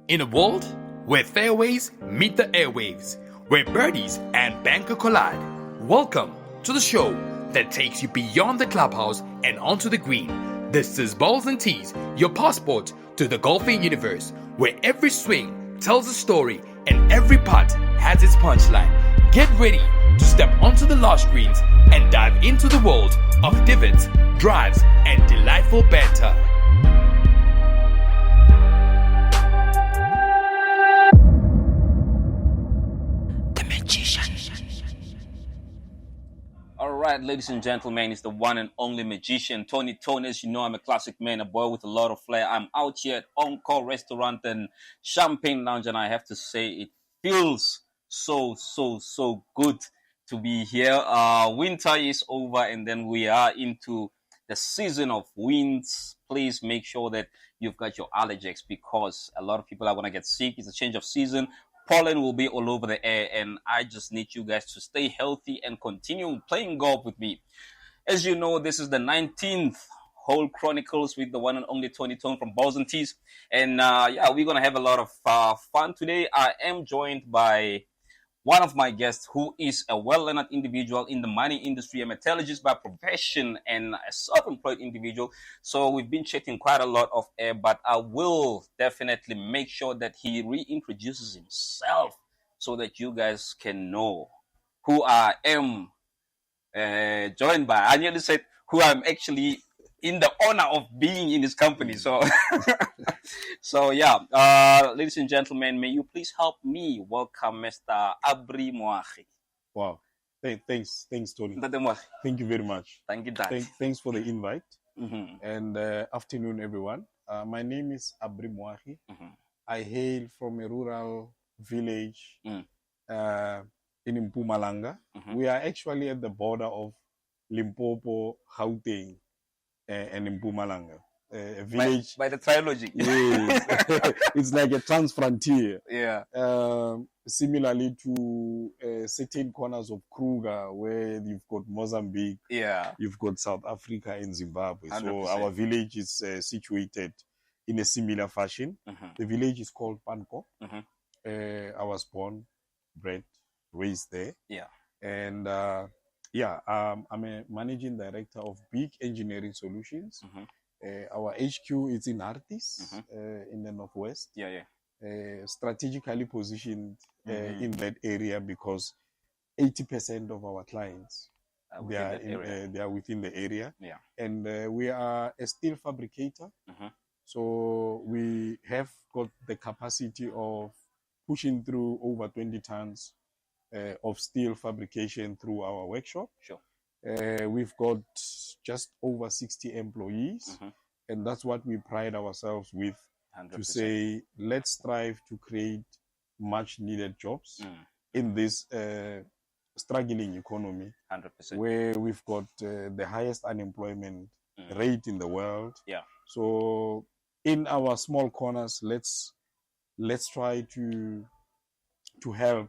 In a world where fairways meet the airwaves, where birdies and banker collide, welcome to the show that takes you beyond the clubhouse and onto the green. This is Balls and Tees, your passport to the golfing universe, where every swing tells a story and every putt has its punchline. Get ready to step onto the lush greens and dive into the world of divots, drives, and delightful banter. All right, ladies and gentlemen, it's the one and only magician, Tony As you know, I'm a classic man, a boy with a lot of flair. I'm out here at Encore Restaurant and Champagne Lounge, and I have to say it feels so good to be here. Winter is over, and then we are into the season of winds. Please make sure that you've got your allergies because a lot of people are going to get sick. It's a change of season. Pollen will be all over the air, and I just need you guys to stay healthy and continue playing golf with me. As you know, this is the 19th Hole Chronicles with the one and only Tony Tone from Balls and Tees. And we're going to have a lot of fun today. I am joined by one of my guests who is a well-learned individual in the mining industry, a metallurgist by profession and a self-employed individual. So we've been chatting quite a lot of air, but I will definitely make sure that he reintroduces himself so that you guys can know who I am joined by. I nearly said who I'm actually in the honor of being in his company. So, ladies and gentlemen, may you please help me welcome Mr. Abri Moahi. Wow. Thanks, Tony. Moahi. Thank you very much. Thank you, Dad. Thanks for the invite. Mm-hmm. And afternoon, everyone. My name is Abri Moahi. Mm-hmm. I hail from a rural village in Mpumalanga. Mm-hmm. We are actually at the border of Limpopo, Gauteng, and Mpumalanga. A village by the trilogy. Yes. It's like a trans-frontier. Yeah. Similarly to certain corners of Kruger where you've got Mozambique, you've got South Africa and Zimbabwe. 100%. So our village is situated in a similar fashion. Mm-hmm. The village is called Panko. Mm-hmm. I was born, bred, raised there. Yeah. And I'm a managing director of Big Engineering Solutions. Mm-hmm. Our HQ is in Artis, Mm-hmm. in the northwest. Yeah. Strategically positioned Mm-hmm. in that area because 80% of our clients they are within the area. Yeah. And we are a steel fabricator. Mm-hmm. So we have got the capacity of pushing through over 20 tons of steel fabrication through our workshop. Sure. We've got just over 60 employees, Mm-hmm. and that's what we pride ourselves with, 100%. to say, let's strive to create much needed jobs in this struggling economy, 100%. where we've got the highest unemployment rate in the world. Yeah. So in our small corners, let's try to help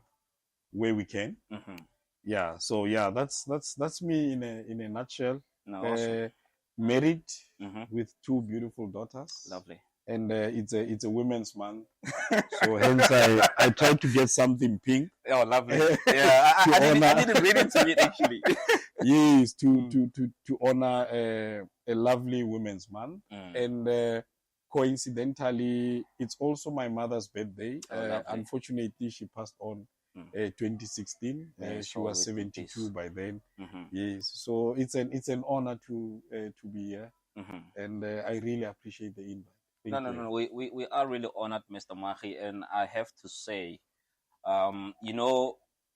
where we can. Mm-hmm. Yeah, so that's me in a nutshell. No, awesome. Married Mm-hmm. with two beautiful daughters. Lovely. And it's a women's month, so hence I tried to get something pink. Oh, lovely. Yeah, I didn't read into it actually. Yes, to honor a lovely women's month, and coincidentally, it's also my mother's birthday. Unfortunately, she passed on 2016. She was 72 by then. Mm-hmm. Yes, so it's an honor to be here, and I really appreciate the invite. No. We are really honored, Mr. Mahi, and I have to say,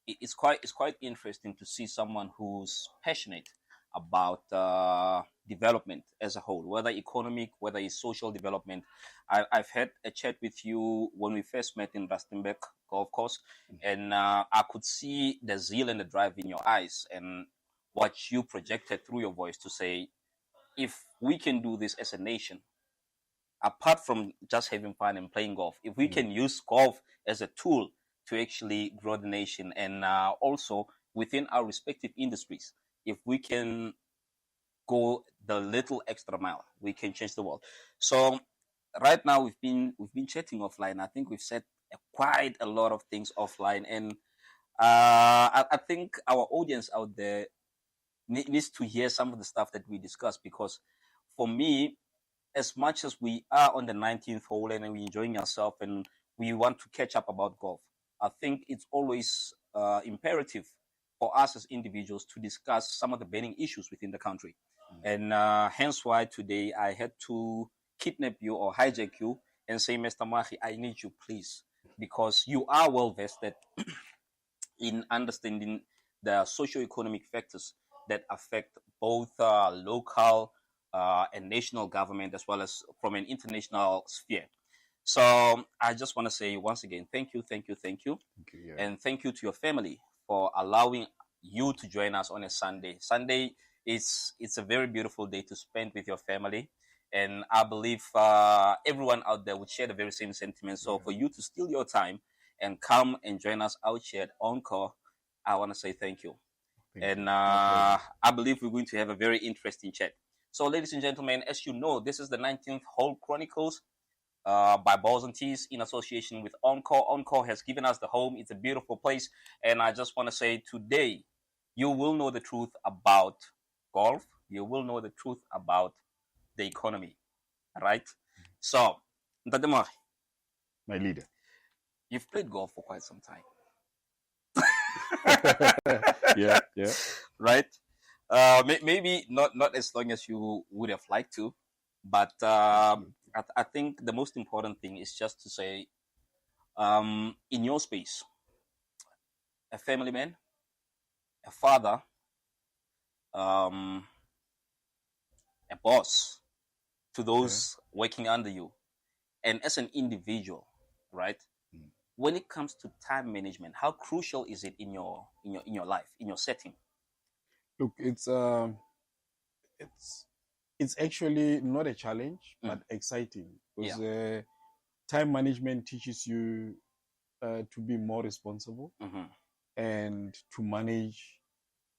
it's quite interesting to see someone who's passionate about development as a whole, whether economic, whether it's social development. I've had a chat with you when we first met in Rustenburg Golf Course, and I could see the zeal and the drive in your eyes and what you projected through your voice to say, if we can do this as a nation, apart from just having fun and playing golf, if we can use golf as a tool to actually grow the nation and also within our respective industries, if we can go the little extra mile, we can change the world. So right now we've been chatting offline. I think we've said quite a lot of things offline, and I think our audience out there needs to hear some of the stuff that we discussed, because for me, as much as we are on the 19th hole and we're enjoying ourselves and we want to catch up about golf, I think it's always imperative for us as individuals to discuss some of the burning issues within the country. And hence why today I had to kidnap you or hijack you and say, Mr. Mahi, I need you, please, because you are well vested in understanding the socio-economic factors that affect both local and national government, as well as from an international sphere. So I just want to say once again, thank you, thank you, thank you. Thank you, And thank you to your family for allowing you to join us on a Sunday. Sunday it's a very beautiful day to spend with your family. And I believe everyone out there would share the very same sentiment. So for you to steal your time and come and join us out here at Encore, I want to say thank you. And I believe we're going to have a very interesting chat. So, ladies and gentlemen, as you know, this is the 19th Hole Chronicles by Balls and Tees in association with Encore. Encore has given us the home. It's a beautiful place. And I just want to say today, you will know the truth about golf. You will know the truth about the economy. All right? So, Ntademar, my leader. You've played golf for quite some time. yeah. Right? Maybe not as long as you would have liked to, but I think the most important thing is just to say, in your space, a family man, a father, a boss to those working under you, and as an individual, right? When it comes to time management, how crucial is it in your life, in your setting? Look, it's actually not a challenge, but exciting, because time management teaches you to be more responsible and to manage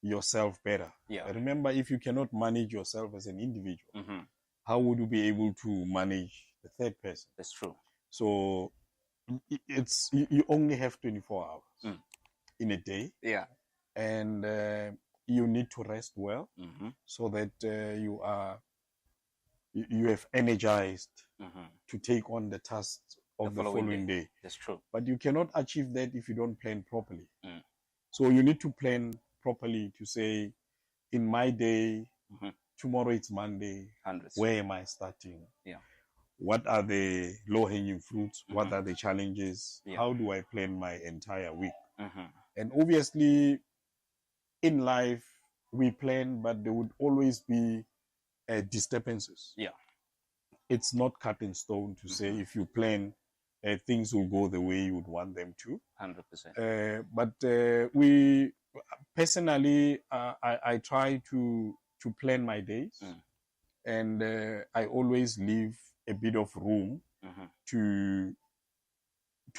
yourself better. Remember, if you cannot manage yourself as an individual, how would you be able to manage the third person? That's true. So it's you only have 24 hours in a day, and you need to rest well so that you have energized to take on the tasks of the following day. That's true. But you cannot achieve that if you don't plan properly. So you need to plan properly to say, in my day, tomorrow it's Monday, where am I starting? What are the low-hanging fruits? What are the challenges? How do I plan my entire week? And obviously, in life, we plan, but there would always be disturbances. It's not cut in stone to say if you plan, things will go the way you would want them to. 100%. But we, personally, I try to plan my days, and I always leave a bit of room to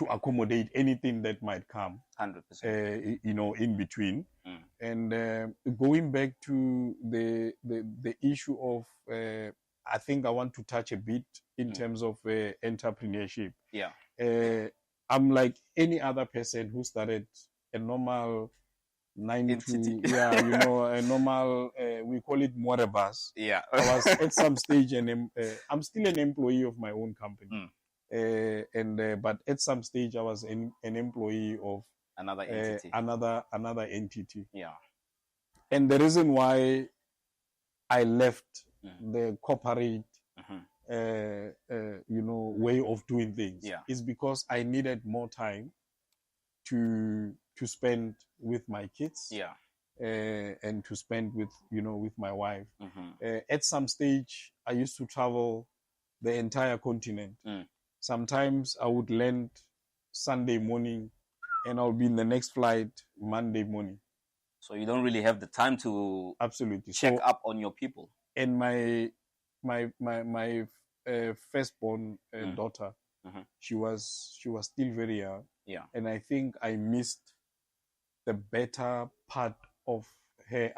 accommodate anything that might come 100%. In between. And going back to the issue of I think I want to touch a bit in terms of entrepreneurship. I'm like any other person who started a normal 9 to a normal we call it morebas. I was at some stage, and I'm still an employee of my own company, but at some stage I was an employee of another entity. Another entity. And the reason why I left the corporate way of doing things is because I needed more time to spend with my kids, and to spend with my wife. At some stage, I used to travel the entire continent. Sometimes I would land Sunday morning, and I'll be in the next flight Monday morning. So you don't really have the time to check up on your people. And my firstborn daughter, she was still very young, and I think I missed the better part of her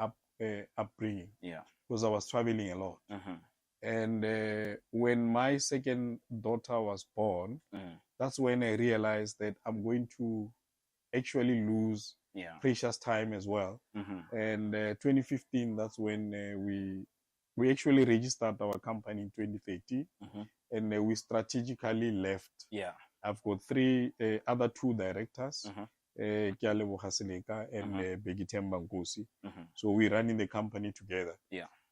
upbringing, because I was traveling a lot. And when my second daughter was born, that's when I realized that I'm going to actually lose precious time as well. And 2015, that's when we actually registered our company in 2030, and we strategically left. I've got three other two directors, Kialebo Haseneka and Begitemba Nkosi. So we're running the company together.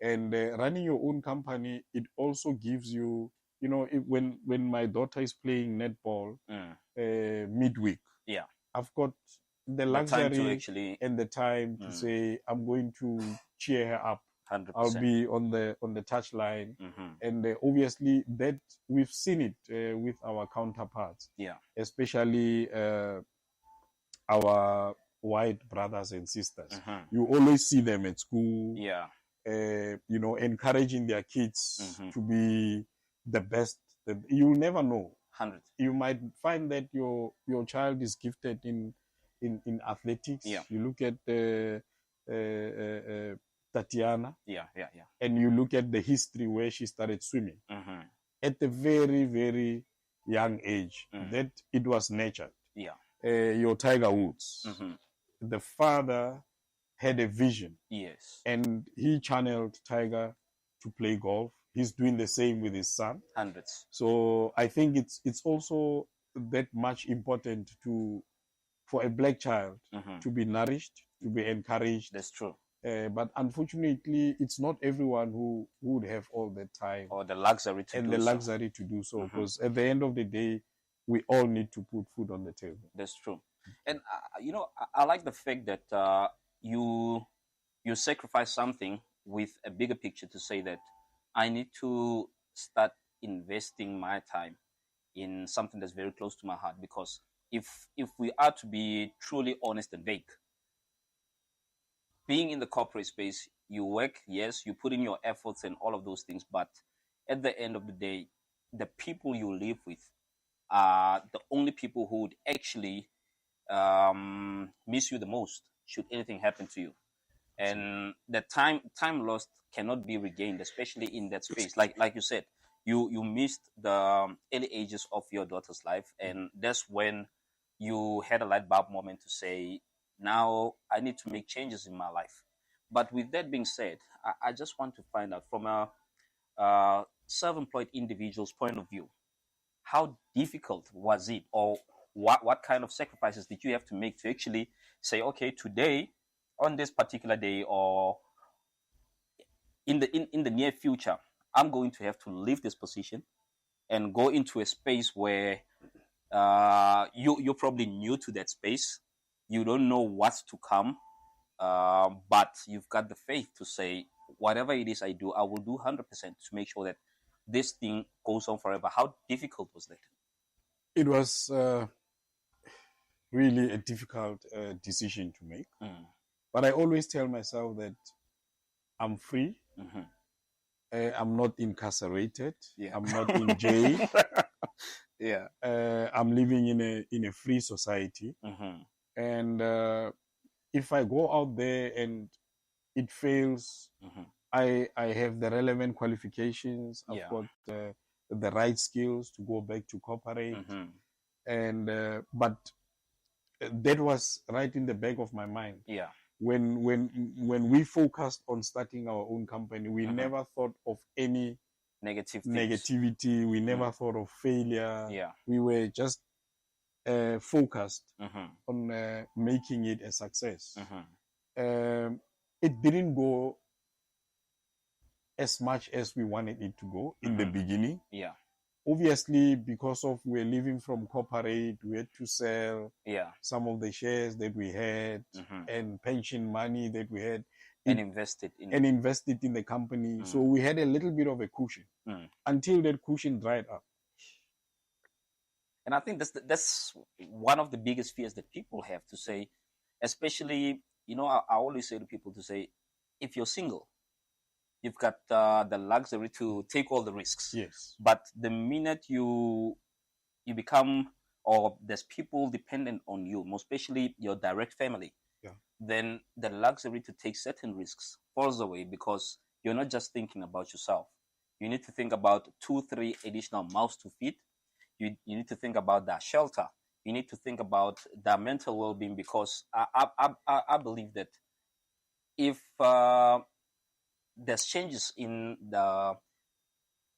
And running your own company, it also gives you, when my daughter is playing netball midweek, I've got the luxury and the time to say I'm going to cheer her up. 100%. I'll be on the touch line, and obviously that we've seen it with our counterparts, especially our white brothers and sisters. You always see them at school, encouraging their kids to be the best. You never know. 100. You might find that your child is gifted in athletics. You look at Tatiana, and you look at the history where she started swimming at a very, very young age. That it was nurtured. Your Tiger Woods, the father had a vision, and he channeled Tiger to play golf. He's doing the same with his son. Hundreds. So I think it's also that much important for a black child to be nourished, to be encouraged. That's true. But unfortunately, it's not everyone who would have all the time or the luxury to do so. Because at the end of the day, we all need to put food on the table. That's true. And I like the fact that you sacrifice something with a bigger picture to say that I need to start investing my time in something that's very close to my heart. Because if we are to be truly honest and vague, being in the corporate space, you work, yes, you put in your efforts and all of those things, but at the end of the day, the people you live with are the only people who would actually miss you the most should anything happen to you. And the time lost cannot be regained, especially in that space. Like you said, you missed the early ages of your daughter's life, and that's when you had a light bulb moment to say, now I need to make changes in my life. But with that being said, I just want to find out from a self-employed individual's point of view, how difficult was it, or what kind of sacrifices did you have to make to actually say, okay, today, on this particular day, or in the near future, I'm going to have to leave this position and go into a space where you're probably new to that space. You don't know what's to come, but you've got the faith to say, whatever it is I do, I will do 100% to make sure that this thing goes on forever. How difficult was that? It was really a difficult decision to make. But I always tell myself that I'm free. I'm not incarcerated. I'm not in jail. I'm living in a free society. And if I go out there and it fails, I have the relevant qualifications. I've got the right skills to go back to corporate. And but that was right in the back of my mind. When we focused on starting our own company, we never thought of any negativity. We never thought of failure. We were just focused on making it a success. It didn't go as much as we wanted it to go in the beginning. Obviously, because of we're living from corporate, we had to sell some of the shares that we had and pension money that we had and invested in the company. So we had a little bit of a cushion until that cushion dried up. And I think that's one of the biggest fears that people have to say, especially, I always say to people to say, if you're single, you've got the luxury to take all the risks. Yes. But the minute you become, or there's people dependent on you, most especially your direct family, then the luxury to take certain risks falls away, because you're not just thinking about yourself. You need to think about 2-3 additional mouths to feed. You need to think about that shelter. You need to think about their mental well-being, because I believe that if there's changes in the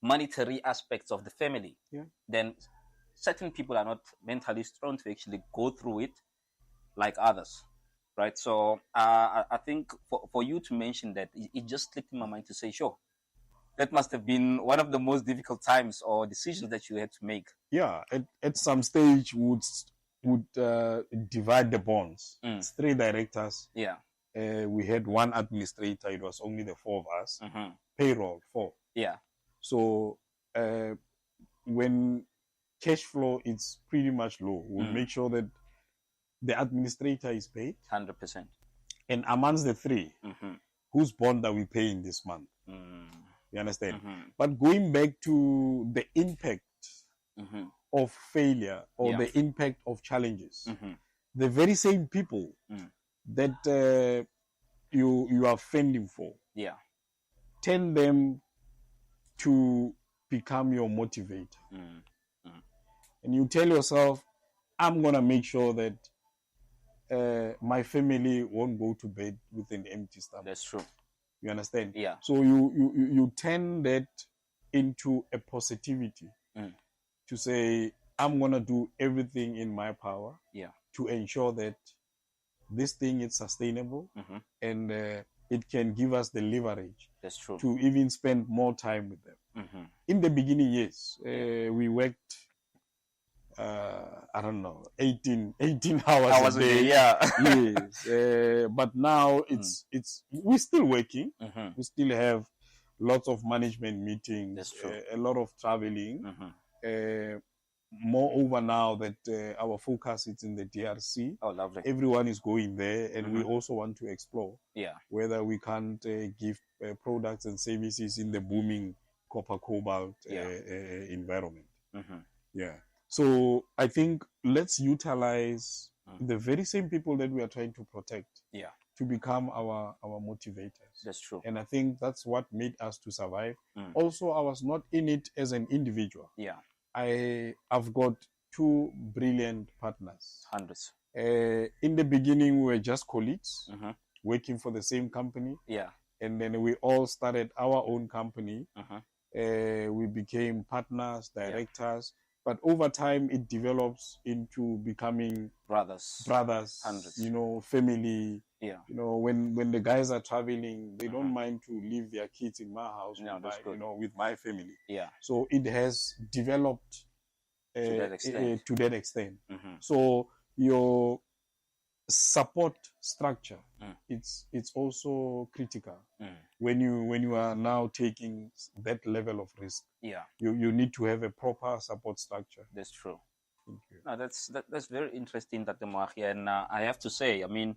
monetary aspects of the family, then certain people are not mentally strong to actually go through it like others, right? So I think for you to mention that, it just clicked in my mind to say, sure, that must have been one of the most difficult times or decisions that you had to make. Yeah, at some stage would divide the bonds. It's 3 directors. Yeah. We had 1 administrator. It was only the 4 of us. Payroll 4. Yeah. So when cash flow is pretty much low, we'll make sure that the administrator is paid. 100%. And amongst the 3, whose bond are we paying this month? You understand? But going back to the impact of failure or the impact of challenges, the very same people that you are fending for, tend them to become your motivator. And you tell yourself, I'm going to make sure that my family won't go to bed with an empty stomach. That's true. You understand? Yeah. So you turn that into a positivity to say, I'm going to do everything in my power to ensure that this thing is sustainable and it can give us the leverage. That's true. To even spend more time with them. In the beginning, yes, we worked, I don't know, 18 hours a day. Yes. But now we're still working. We still have lots of management meetings. That's true. A lot of traveling. Moreover, now that our focus is in the DRC, lovely. Everyone is going there, and we also want to explore whether we can't give products and services in the booming copper cobalt environment. So I think let's utilize the very same people that we are trying to protect to become our motivators. That's true. And I think that's what made us to survive. Also, I was not in it as an individual. I've got 2 brilliant partners. Hundreds. In the beginning, we were just colleagues working for the same company. And then we all started our own company. We became partners, directors. But over time, it develops into becoming brothers, hundreds. Family. When the guys are traveling, they don't mind to leave their kids in my house with my family. So it has developed to that extent. So your support structure, it's also critical when you are now taking that level of risk. You need to have a proper support structure. That's true. Thank you. No, that's very interesting, Dr. Moahi, and I have to say, I mean,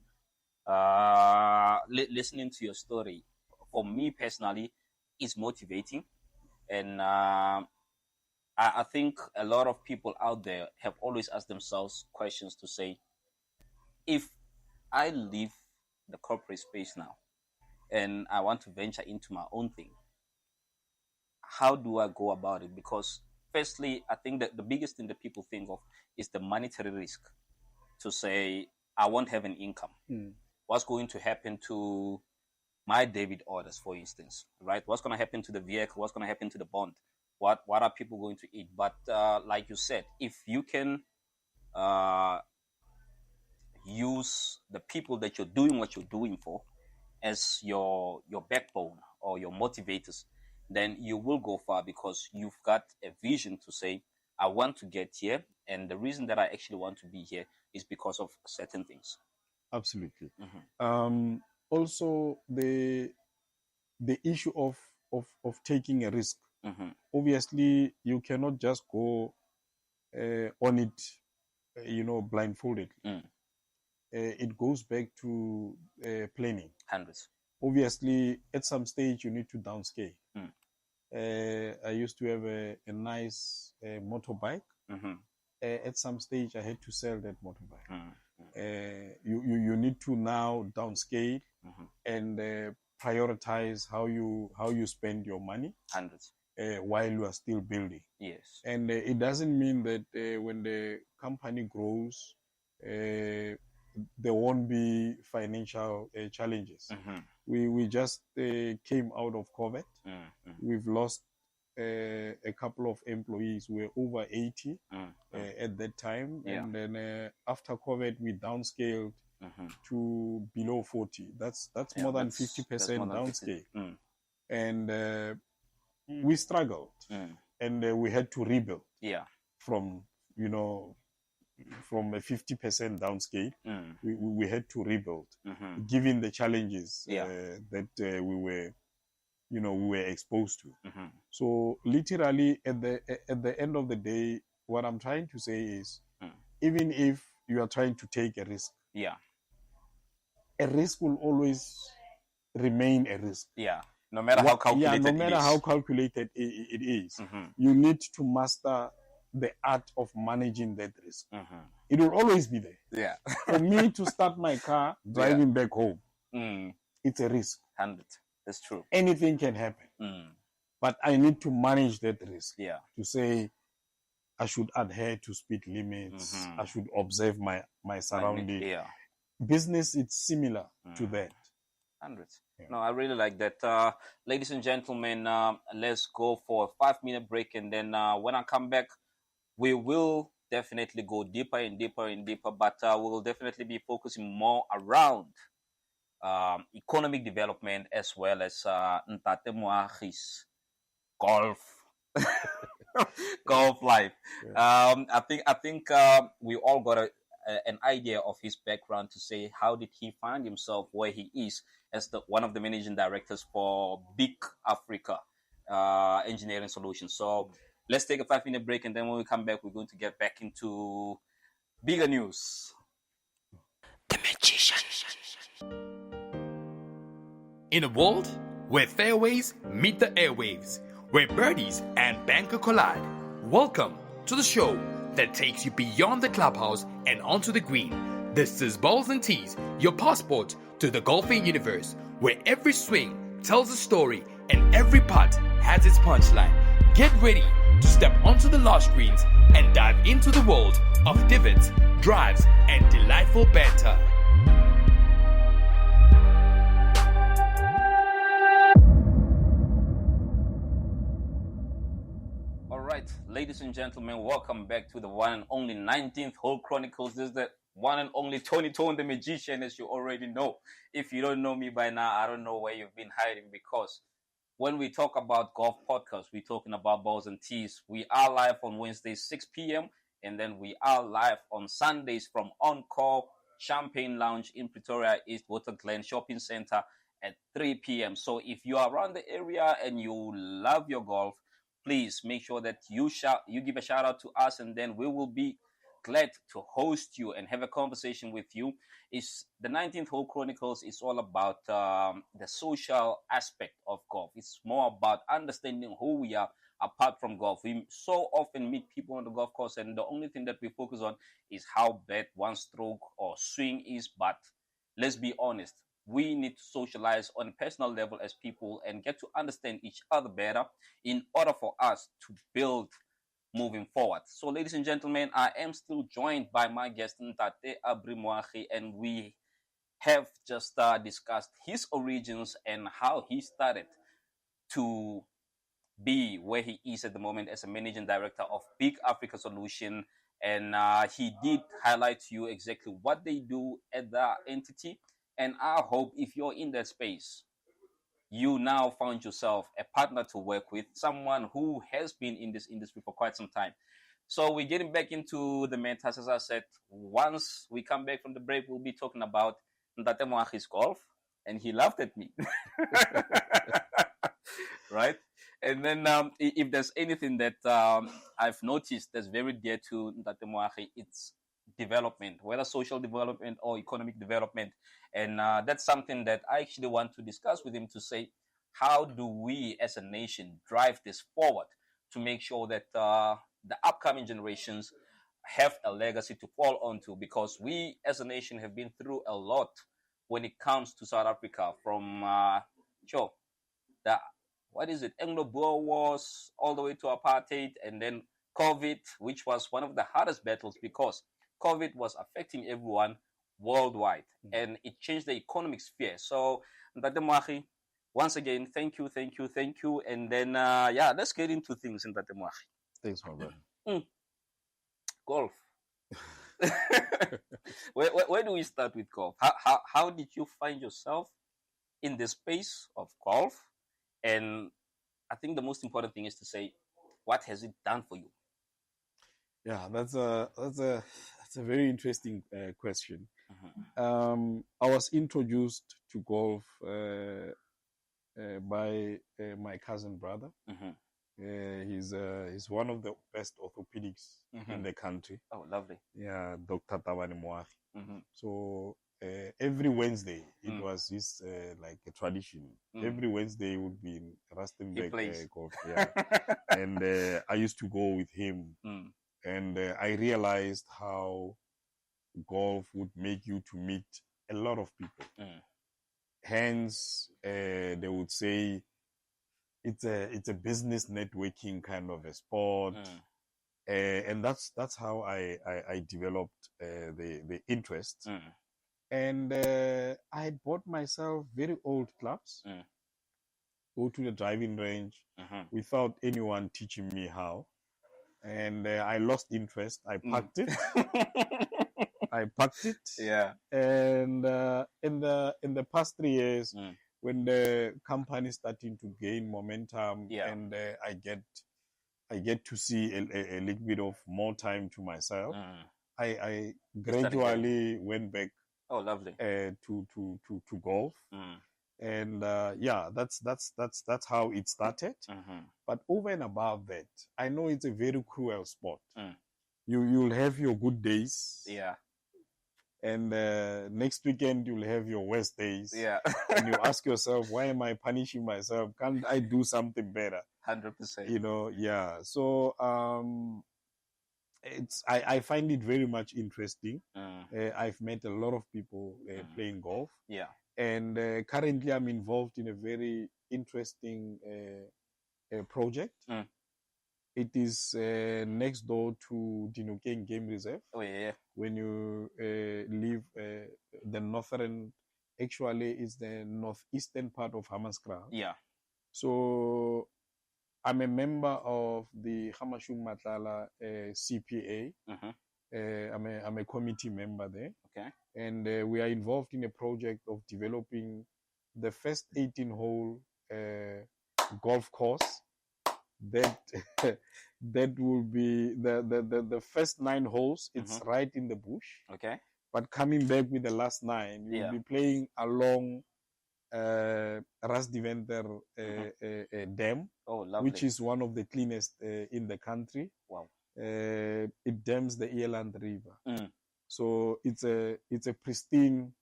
listening to your story, for me personally, is motivating, and I think a lot of people out there have always asked themselves questions to say, if I leave the corporate space now and I want to venture into my own thing, how do I go about it? Because firstly, I think that the biggest thing that people think of is the monetary risk. To say, I won't have an income. What's going to happen to my debit orders, for instance, right? What's going to happen to the vehicle? What's going to happen to the bond? What are people going to eat? But like you said, if you can use the people that you're doing what you're doing for as your backbone or your motivators, then you will go far, because you've got a vision to say, I want to get here, and the reason that I actually want to be here is because of certain things. Absolutely. Also, the issue of taking a risk. Obviously, you cannot just go on it, blindfolded. It goes back to planning. Hundreds. Obviously, at some stage, you need to downscale. I used to have a nice motorbike. At some stage, I had to sell that motorbike. You need to now downscale and prioritize how you spend your money. Hundreds. while you are still building. Yes. And it doesn't mean that when the company grows, there won't be financial challenges. We just came out of COVID. We've lost a couple of employees. We're over 80 at that time. Yeah. And then after COVID, we downscaled to below 40. That's more than 50% downscale. And we struggled. And we had to rebuild. Yeah. From, from a 50% downscale, we had to rebuild, given the challenges that we were exposed to. So literally, at the end of the day, what I'm trying to say is, even if you are trying to take a risk, a risk will always remain a risk. Yeah. No matter how calculated no matter how calculated it is, you need to master the art of managing that risk. It will always be there. Yeah. For me to start my car driving back home, it's a risk. 100. That's true. Anything can happen. But I need to manage that risk. Yeah. To say, I should adhere to speed limits. I should observe my surroundings. Yeah. Business, it's similar to that. 100. Yeah. No, I really like that. Ladies and gentlemen, let's go for a 5-minute break. And then when I come back, we will definitely go deeper and deeper and deeper. But we will definitely be focusing more around economic development as well as Ntate Moagi's golf. Golf life. Yeah. I think we all got an idea of his background to say how did he find himself where he is as one of the managing directors for Big Africa Engineering Solutions. So let's take a 5-minute break, and then when we come back, we're going to get back into bigger news. The Magician. In a world where fairways meet the airwaves, where birdies and banker collide, welcome to the show that takes you beyond the clubhouse and onto the green. This is Balls and Tees, your passport to the golfing universe, where every swing tells a story and every putt has its punchline. Get ready to step onto the large greens and dive into the world of divots, drives, and delightful banter. Ladies and gentlemen, welcome back to the one and only 19th Hole Chronicles. This is the one and only Tony Tone, the Magician, as you already know. If you don't know me by now, I don't know where you've been hiding, because when we talk about golf podcasts, we're talking about balls and tees. We are live on Wednesdays, 6 p.m., and then we are live on Sundays from Encore Champagne Lounge in Pretoria, East Water Glen Shopping Center at 3 p.m. So if you are around the area and you love your golf, please make sure that you give a shout out to us, and then we will be glad to host you and have a conversation with you. It's the 19th Hole Chronicles. It's all about the social aspect of golf. It's more about understanding who we are apart from golf. We so often meet people on the golf course, and the only thing that we focus on is how bad one stroke or swing is. But let's be honest, we need to socialize on a personal level as people and get to understand each other better in order for us to build moving forward. So, ladies and gentlemen, I am still joined by my guest, Ntate Abri, and we have just discussed his origins and how he started to be where he is at the moment as a managing director of Big Africa Solution. And he did highlight to you exactly what they do at the entity. And I hope if you're in that space, you now found yourself a partner to work with, someone who has been in this industry for quite some time. So we're getting back into the matters. As I said, once we come back from the break, we'll be talking about Ntate Moagi's golf, and he laughed at me. Right? And then if there's anything that I've noticed that's very dear to Ntate Moagi, it's development, whether social development or economic development. And that's something that I actually want to discuss with him, to say, how do we as a nation drive this forward to make sure that the upcoming generations have a legacy to fall onto? Because we as a nation have been through a lot when it comes to South Africa, from what is it, Anglo-Boer Wars, all the way to apartheid, and then COVID, which was one of the hardest battles because COVID was affecting everyone worldwide, and it changed the economic sphere. So, Ntate Moagi, once again, thank you. And then, let's get into things, Ntate Moagi. Thanks, my brother. Golf. where do we start with golf? How did you find yourself in the space of golf? And I think the most important thing is to say, what has it done for you? Yeah, that's a very interesting question. I was introduced to golf by my cousin brother. He's one of the best orthopedics in the country. Oh, lovely. Yeah, Dr. Tabani Moagi. So every Wednesday, it was his like a tradition. Every Wednesday would be in Rustenburg golf. Yeah. And I used to go with him. And I realized how golf would make you to meet a lot of people. Hence, they would say it's a business networking kind of a sport. And that's how I developed the interest. And I had bought myself very old clubs, go to the driving range without anyone teaching me how. And I lost interest. I packed it. Yeah. And in the past 3 years, when the company is starting to gain momentum, and I get to see a little bit of more time to myself, I gradually went back. Oh, lovely. To golf. And that's how it started. But over and above that, I know it's a very cruel sport. You'll have your good days. Yeah. And next weekend you'll have your worst days. Yeah. And you ask yourself, why am I punishing myself? Can't I do something better? 100%. You know, yeah. So I find it very much interesting. I've met a lot of people playing golf. Yeah. And currently I'm involved in a very interesting project. It is next door to Dinokeng Game Reserve. Oh, yeah. When you leave the northern, actually it's the northeastern part of Hammanskraal. Yeah. So I'm a member of the Hamashung Matlala CPA. I'm a committee member there. Okay. And we are involved in a project of developing the first 18-hole golf course that that will be the first 9 holes. It's right in the bush. Okay. But coming back with the last 9, you'll be playing along Rasdiventer Dam, which is one of the cleanest in the country. Wow. It dams the Eland River. So it's a pristine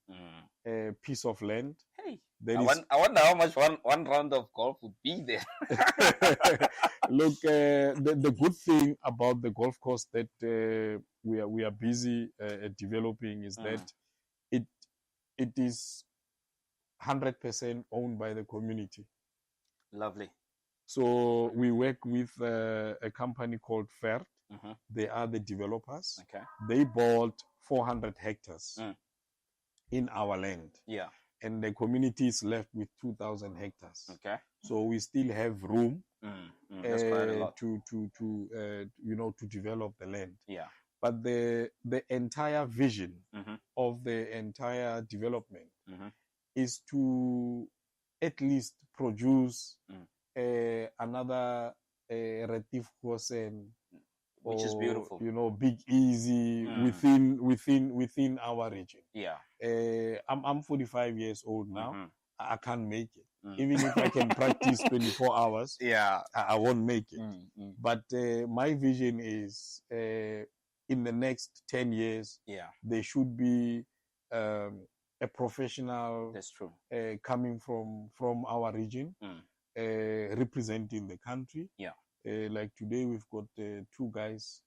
piece of land. Hey, I wonder how much one round of golf would be there. Look, the good thing about the golf course that we are busy developing is that it is 100% owned by the community. Lovely. So we work with a company called Fert. They are the developers. Okay. They bought 400 hectares in our land. Yeah. And the community is left with 2,000 hectares. Okay. So we still have room That's quite a lot. to develop the land. Yeah. But the entire vision of the entire development is to at least produce another Retif Gosen, which is beautiful. Big Easy within our region. Yeah. I'm 45 years old now. I can't make it. Even if I can practice 24 hours, I won't make it. But my vision is in the next 10 years, there should be a professional That's true. coming from our region, representing the country. Yeah. Like today, we've got 2 guys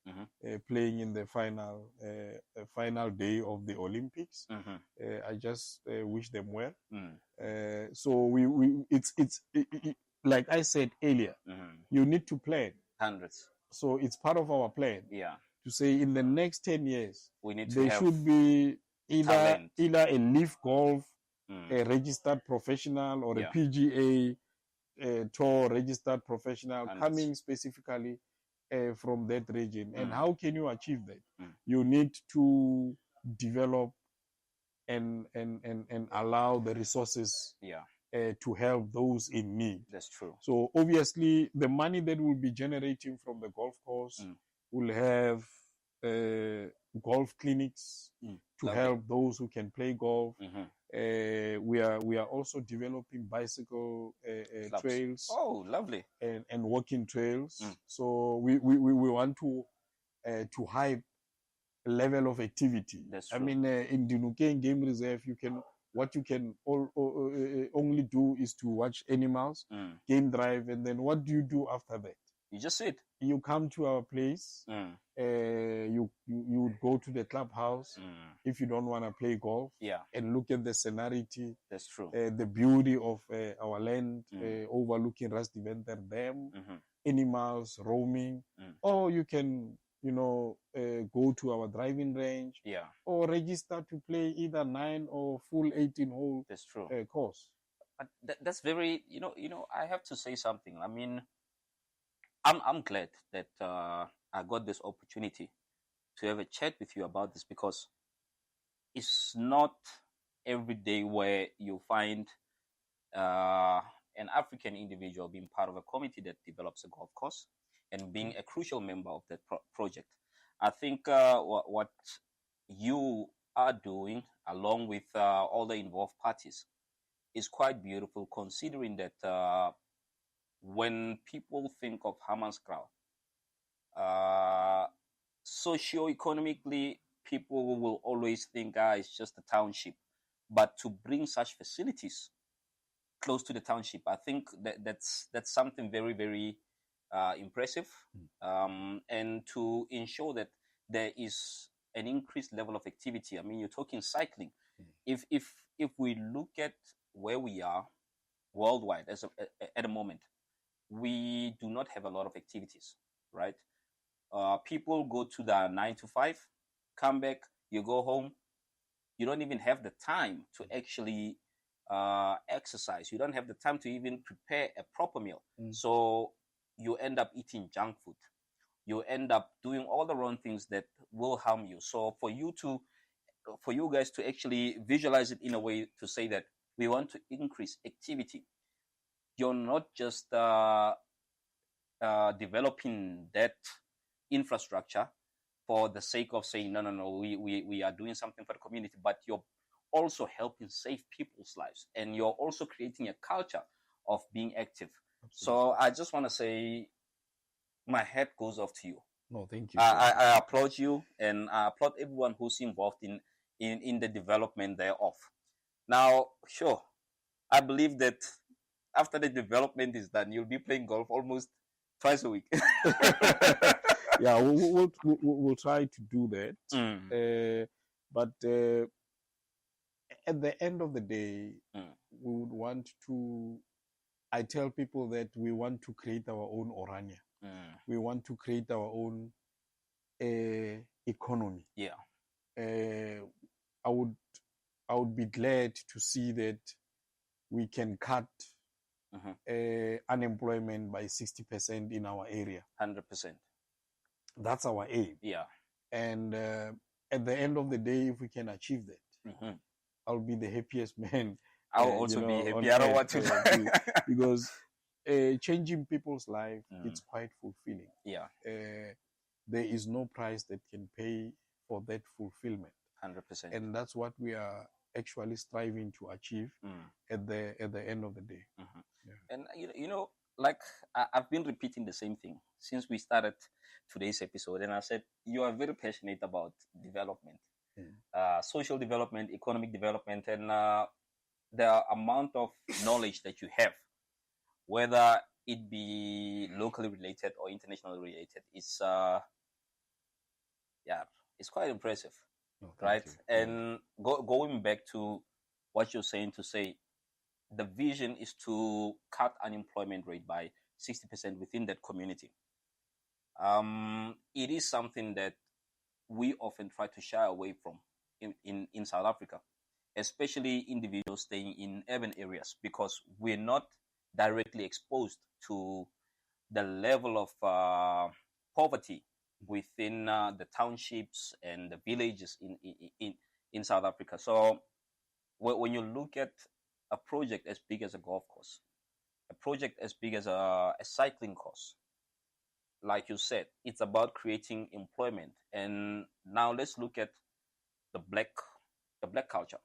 playing in the final day of the Olympics. I just wish them well. So like I said earlier, you need to plan. Hundreds. So it's part of our plan. Yeah. To say in the next 10 years, we need to there have should be either a Leaf Golf, a registered professional, or a PGA tour registered professional coming specifically from that region. And how can you achieve that? You need to develop and allow the resources to help those in need. That's true. So obviously, the money that will be generating from the golf course will have golf clinics to help those who can play golf. We are also developing bicycle trails. Oh, lovely! And walking trails. So we want to hype level of activity. That's true. I mean, in Dinukeng Game Reserve, you can only do is to watch animals, game drive, and then what do you do after that? You just sit. You come to our place. You would go to the clubhouse if you don't want to play golf. And look at the scenery. That's true. The beauty of our land, overlooking Rastiventer Dam, animals roaming. Or you can go to our driving range, or register to play either 9 or full 18-hole. That's true. Course. That's very, I have to say something. I mean, I'm glad that I got this opportunity to have a chat with you about this, because it's not every day where you find an African individual being part of a committee that develops a golf course and being a crucial member of that project. I think what you are doing, along with all the involved parties, is quite beautiful, considering that when people think of Hammanskraal, socio-economically, people will always think it's just a township. But to bring such facilities close to the township, I think that's something very, very impressive, and to ensure that there is an increased level of activity. I mean, you're talking cycling. If we look at where we are worldwide at the moment, we do not have a lot of activities, right? People go to the 9 to 5, come back, you go home. You don't even have the time to actually exercise. You don't have the time to even prepare a proper meal. So you end up eating junk food. You end up doing all the wrong things that will harm you. So for you guys to actually visualize it in a way to say that we want to increase activity, you're not just developing that infrastructure for the sake of saying, no, we are doing something for the community, but you're also helping save people's lives, and you're also creating a culture of being active. Absolutely. So I just want to say my hat goes off to you. No, thank you. I applaud you, and I applaud everyone who's involved in the development thereof. Now, sure, I believe that after the development is done, you'll be playing golf almost twice a week. Yeah, we'll try to do that. But at the end of the day, we would want to. I tell people that we want to create our own Orania. We want to create our own economy. Yeah. I would be glad to see that we can cut unemployment by 60% in our area. 100%. That's our aim. Yeah. And at the end of the day, if we can achieve that, I'll be the happiest man. I'll also be happy. I don't want to because changing people's life, it's quite fulfilling. Yeah. There is no price that can pay for that fulfillment. 100%. And that's what we are actually striving to achieve at the end of the day. Yeah. And like I've been repeating the same thing since we started today's episode, and I said you are very passionate about development, social development, economic development, and the amount of knowledge that you have, whether it be locally related or internationally related, is it's quite impressive. Right? And going back to what you're saying, to say the vision is to cut unemployment rate by 60% within that community. It is something that we often try to shy away from in South Africa, especially individuals staying in urban areas, because we're not directly exposed to the level of poverty within the townships and the villages in South Africa. So when you look at a project as big as a golf course, a project as big as a cycling course, like you said, it's about creating employment. And now let's look at the black culture.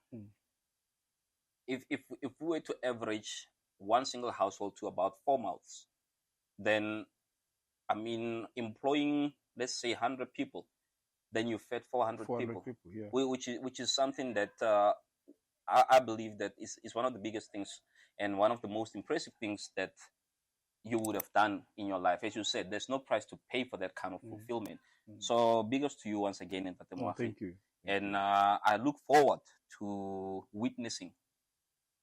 If we were to average one single household to about 4 mouths, then I mean, employing, let's say, 100 people, then you fed 400 people, yeah. which is something that I believe that is one of the biggest things and one of the most impressive things that you would have done in your life. As you said, there's no price to pay for that kind of fulfillment. So big ups to you once again, Ntate. Thank you. And I look forward to witnessing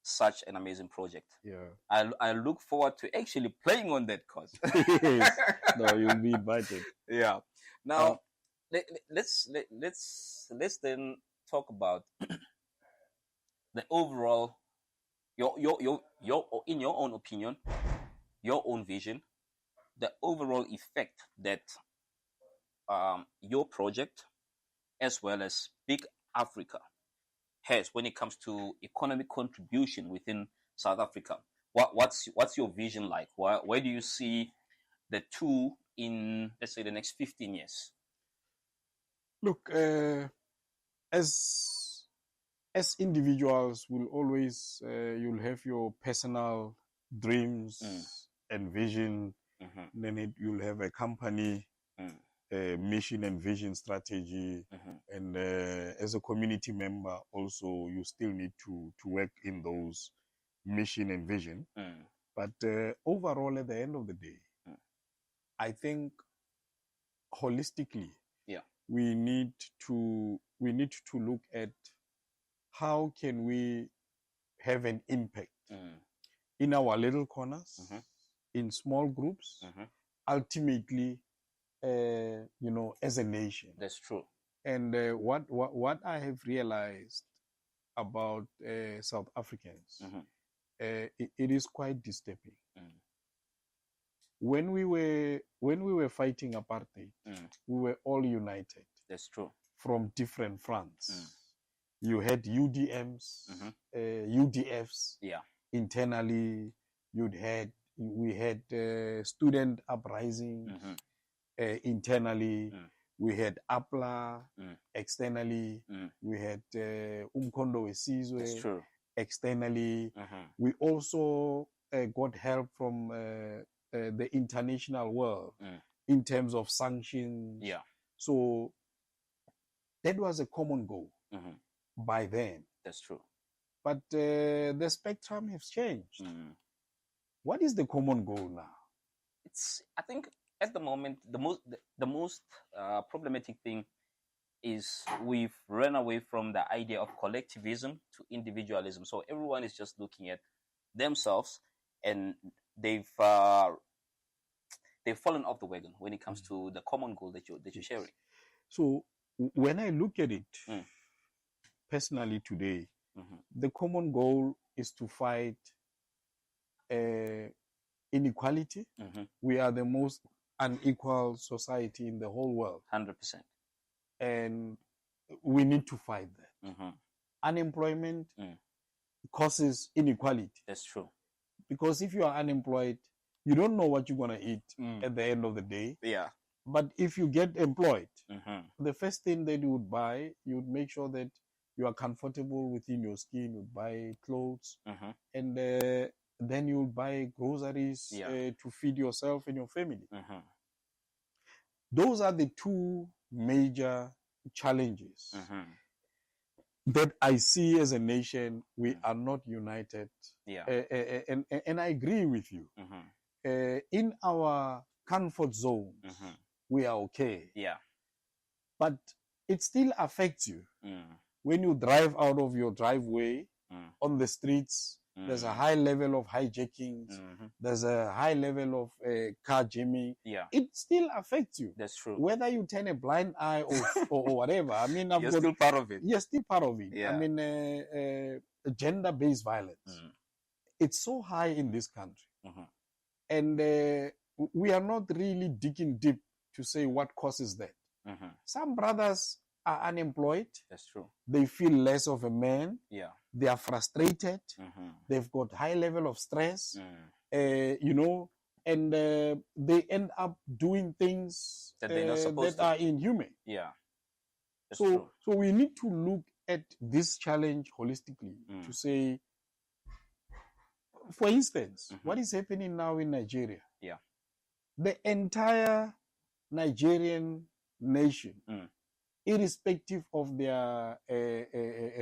such an amazing project. Yeah, I look forward to actually playing on that course. Yes. No, you'll be invited. Yeah. Now, let's then talk about the overall, your in your own opinion, your own vision, the overall effect that your project, as well as Big Africa, has when it comes to economic contribution within South Africa. What's your vision like? Where do you see the two in, let's say, the next 15 years? Look, as individuals, will always you'll have your personal dreams and vision. Then you'll have a company mission and vision strategy, and as a community member also you still need to work in those mission and vision. But overall, at the end of the day, I think holistically, we need to look at how can we have an impact in our little corners, in small groups, ultimately, as a nation. That's true. And what I have realized about South Africans, it is quite disturbing. When we were fighting apartheid, we were all united. That's true. From different fronts. You had UDMs, UDFs. Internally, we had student uprising. Internally, we had APLA. Externally, we had Umkhondo Wesizwe. That's true. Externally, we also got help from the international world in terms of sanctions. So that was a common goal by then. That's true. But the spectrum has changed. What is the common goal now? I think at the moment, the most problematic thing is we've run away from the idea of collectivism to individualism. So everyone is just looking at themselves, and they've fallen off the wagon when it comes to the common goal that you're sharing. So when I look at it personally today, the common goal is to fight inequality. We are the most unequal society in the whole world. 100%. And we need to fight that. Unemployment causes inequality. That's true. Because if you are unemployed, you don't know what you're going to eat at the end of the day. But if you get employed, the first thing that you would buy, you would make sure that you are comfortable within your skin. You buy clothes, and then you would buy groceries to feed yourself and your family. Those are the two major challenges that I see as a nation. We are not united. And I agree with you. In our comfort zones, we are okay. But it still affects you when you drive out of your driveway on the streets There's a high level of hijackings. There's a high level of car jamming. Yeah. It still affects you. That's true. Whether you turn a blind eye or whatever. I mean, You're still part of it. You're still part of it. Yeah. I mean, gender-based violence. It's so high in this country. And we are not really digging deep to say what causes that. Some brothers are unemployed. That's true. They feel less of a man. Yeah. They are frustrated. They've got high level of stress. You know, and they end up doing things that they're not supposed that are inhumane. Yeah. That's so true. So we need to look at this challenge holistically to say, for instance, what is happening now in Nigeria? Yeah. The entire Nigerian nation, irrespective of their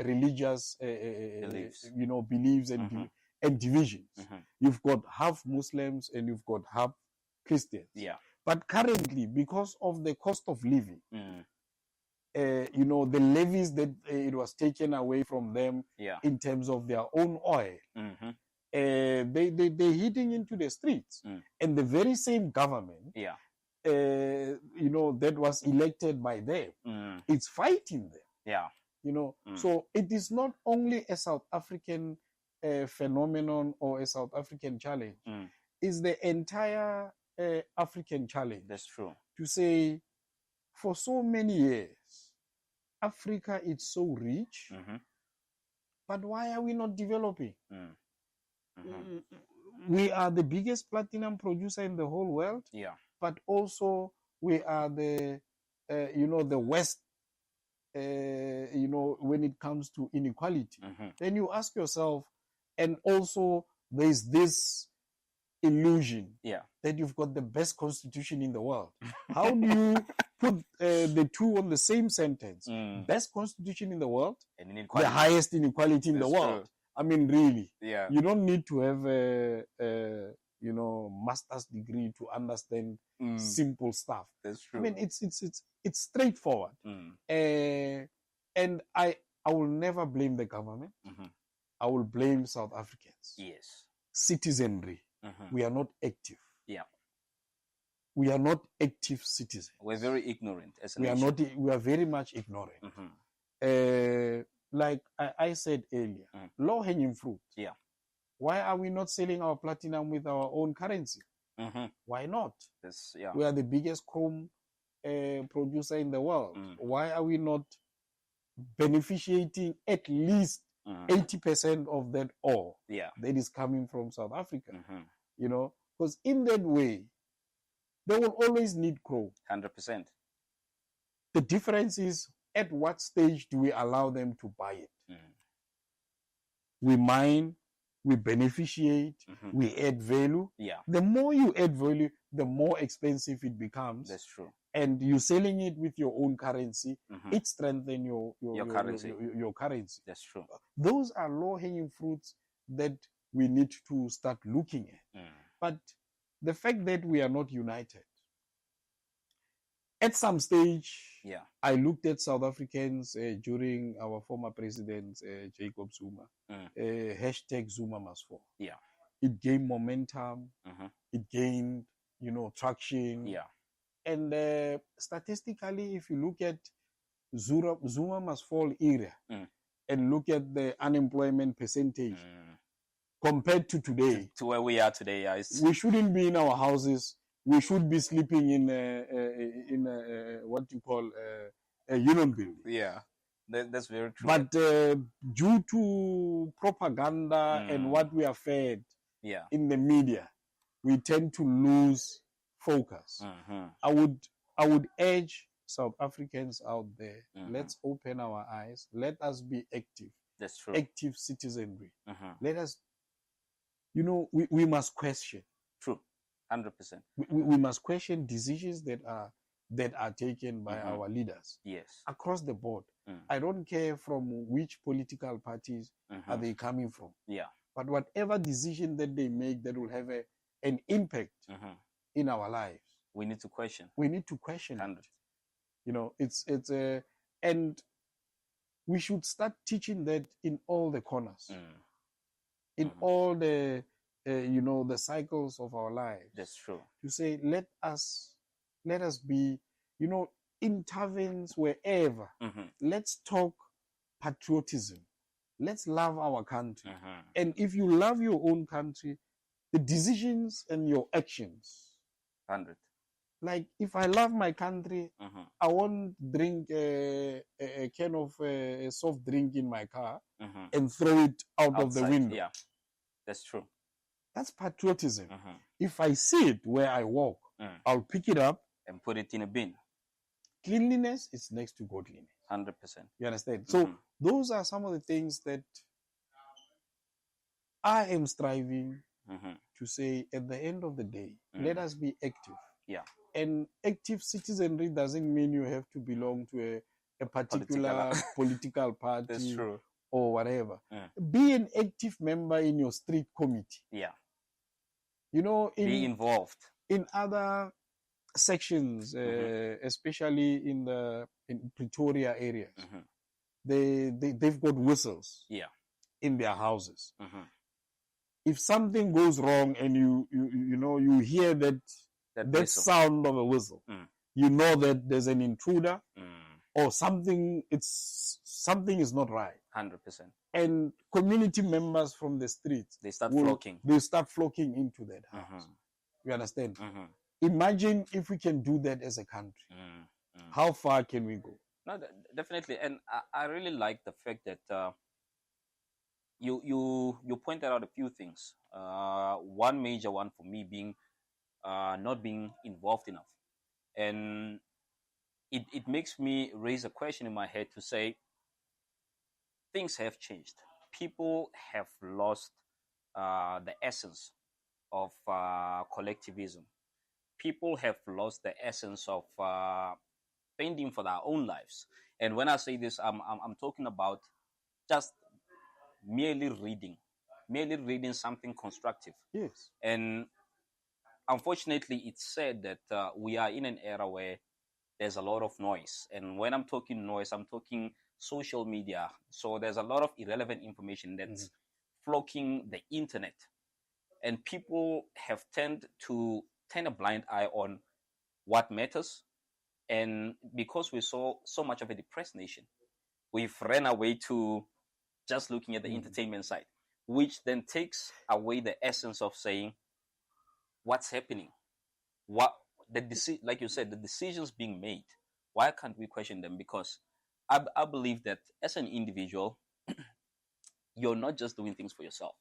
religious beliefs, beliefs and divisions. You've got half Muslims and you've got half Christians. Yeah. But currently, because of the cost of living, the levies that it was taken away from them in terms of their own oil, they're hitting into the streets. And the very same government, that was elected by them, it's fighting them. Yeah. So it is not only a South African phenomenon or a South African challenge. It's the entire African challenge. That's true. To say, for so many years, Africa is so rich, but why are we not developing? We are the biggest platinum producer in the whole world. Yeah. But also we are the West, when it comes to inequality. Then you ask yourself, and also there's this illusion that you've got the best constitution in the world. How do you put the two on the same sentence? Best constitution in the world, and the highest inequality in the world. True. I mean, really, you don't need to have a master's degree to understand simple stuff. That's true. I mean, it's straightforward. And I will never blame the government. I will blame South Africans. Yes. Citizenry. We are not active. Yeah. We are not active citizens. We're very ignorant as a nation. We are very much ignorant. Like I said earlier, low-hanging fruit. Yeah. Why are we not selling our platinum with our own currency? Why not? We are the biggest chrome producer in the world. Why are we not beneficiating at least 80% of that ore that is coming from South Africa? Because in that way, they will always need chrome. 100%. The difference is, at what stage do we allow them to buy it? We mine, we beneficiate, we add value. Yeah. The more you add value, the more expensive it becomes. That's true. And you're selling it with your own currency, it strengthens your currency. Your currency. That's true. Those are low-hanging fruits that we need to start looking at. But the fact that we are not united, at some stage, I looked at South Africans during our former president, Jacob Zuma, hashtag Zuma must fall. Yeah. It gained momentum. It gained, traction. Yeah. And statistically, if you look at Zuma must fall era and look at the unemployment percentage compared to today, to where we are today, we shouldn't be in our houses. We should be sleeping in what you call a union building. Yeah, that's very true. But due to propaganda and what we are fed in the media, we tend to lose focus. I would urge South Africans out there, let's open our eyes. Let us be active. That's true. Active citizenry. Let us, we must question. True. 100%. We must question decisions that are taken by our leaders. Yes. Across the board. I don't care from which political parties are they coming from. Yeah. But whatever decision that they make that will have an impact in our lives, we need to question. We need to question 100. it. And we should start teaching that in all the corners. in all the, the cycles of our lives. That's true. To say, let us be, intervenes wherever. Let's talk patriotism. Let's love our country. And if you love your own country, the decisions and your actions. 100. Like, if I love my country, I won't drink a can of a soft drink in my car and throw it out of the window. Yeah, that's true. That's patriotism. If I see it where I walk, I'll pick it up and put it in a bin. Cleanliness is next to godliness. 100%. You understand? So those are some of the things that I am striving to say at the end of the day. Let us be active. Yeah. And active citizenry doesn't mean you have to belong to a particular political party. That's true. Or whatever. Be an active member in your street committee. Yeah. Be involved in other sections, especially in Pretoria areas. They've got whistles. Yeah. In their houses. If something goes wrong and you hear that sound of a whistle, you know that there's an intruder or something is not right. 100%. And community members from the streets, they start flocking into that house. You understand? Imagine if we can do that as a country. How far can we go? No, definitely. And I really like the fact that you pointed out a few things. One major one for me being not being involved enough. And it makes me raise a question in my head to say, things have changed. People have lost the essence of collectivism. People have lost the essence of fending for their own lives. And when I say this, I'm talking about just merely reading something constructive. Yes. And unfortunately, it's said that we are in an era where there's a lot of noise. And when I'm talking noise, I'm talking social media. So there's a lot of irrelevant information that's flocking the internet. And people have tended to turn a blind eye on what matters. And because we saw so much of a depressed nation, we've ran away to just looking at the entertainment side, which then takes away the essence of saying, what's happening? Like you said, the decisions being made, why can't we question them? Because I believe that as an individual, you're not just doing things for yourself.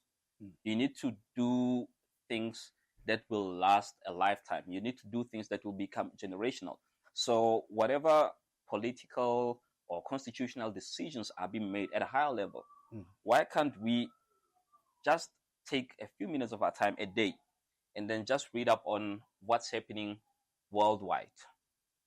You need to do things that will last a lifetime. You need to do things that will become generational. So whatever political or constitutional decisions are being made at a higher level, why can't we just take a few minutes of our time a day and then just read up on what's happening worldwide,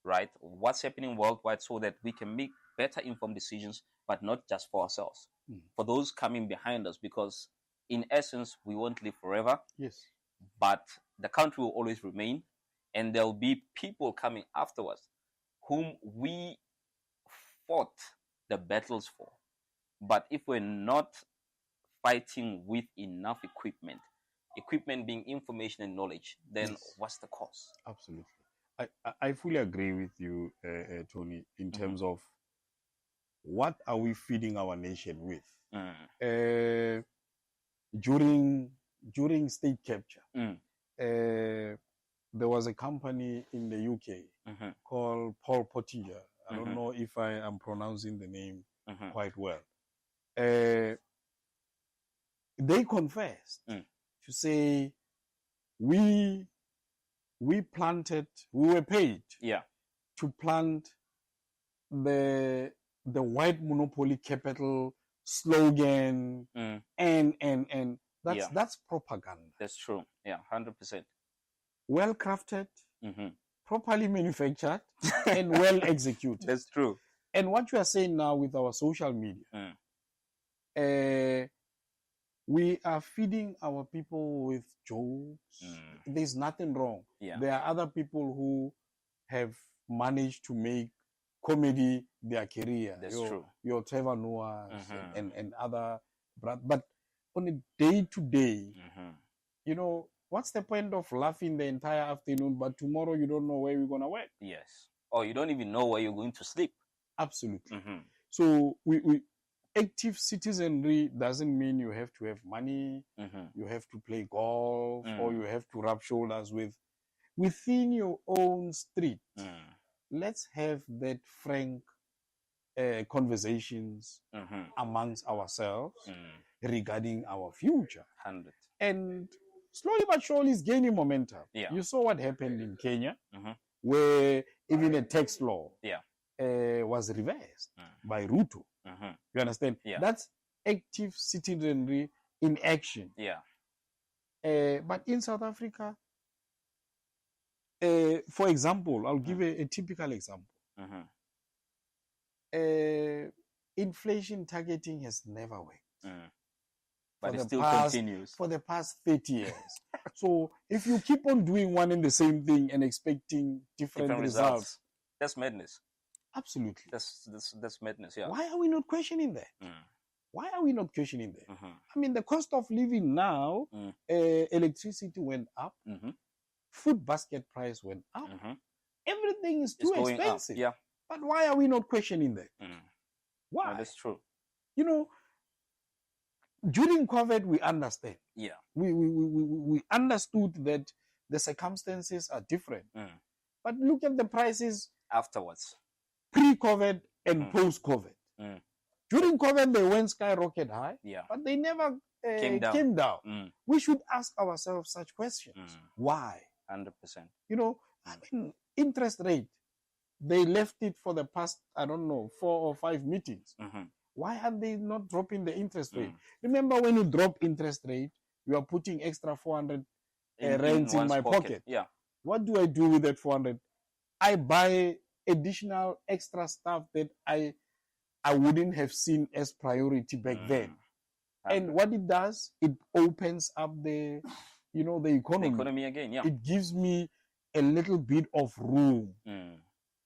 right? What's happening worldwide so that we can make better informed decisions, but not just for ourselves, for those coming behind us, because in essence, we won't live forever. Yes. But the country will always remain, and there'll be people coming afterwards whom we fought the battles for. But if we're not fighting with enough equipment being information and knowledge, then what's the cause? Absolutely. I fully agree with you, Tony, in terms of what are we feeding our nation with? During state capture, there was a company in the UK called Paul Pottinger. I don't know if I am pronouncing the name quite well. They confessed to say, we were paid to plant the white monopoly capital slogan and that's propaganda. That's true. Yeah, 100%. Well crafted, properly manufactured, and well executed. That's true. And what you are saying now with our social media, we are feeding our people with jokes. There's nothing wrong. Yeah. There are other people who have managed to make comedy their career. That's true. Your Trevor Noahs and other. But on a day-to-day, what's the point of laughing the entire afternoon, but tomorrow you don't know where you're going to work? Yes. Or you don't even know where you're going to sleep. Absolutely. So we active citizenry doesn't mean you have to have money, you have to play golf, or you have to rub shoulders with. Within your own street, let's have that frank conversations amongst ourselves regarding our future. 100. And slowly but surely it's gaining momentum. Yeah. You saw what happened in Kenya, where even a tax law was reversed by Ruto. You understand? Yeah. That's active citizenry in action. Yeah. But in South Africa, for example, I'll give a typical example. Inflation targeting has never worked. But it still continues. For the past 30 years. So if you keep on doing one and the same thing and expecting different results, that's madness. Absolutely. That's madness, yeah. Why are we not questioning that? Why are we not questioning that? I mean, the cost of living now, electricity went up, food basket price went up, everything is too expensive. Yeah. But why are we not questioning that? Why? No, that's true. You know, during COVID, we understand. Yeah. We understood that the circumstances are different. But look at the prices afterwards. Pre-COVID and post-COVID. During COVID, they went skyrocket high, but they never came down. We should ask ourselves such questions. Why? 100%. You know, I mean, interest rate, they left it for the past, 4 or 5 meetings. Why are they not dropping the interest rate? Remember when you drop interest rate, you are putting extra 400 rands in my pocket. Yeah. What do I do with that 400? I buy additional extra stuff that I wouldn't have seen as priority back then. And what it does, it opens up the economy. The economy again, yeah. It gives me a little bit of room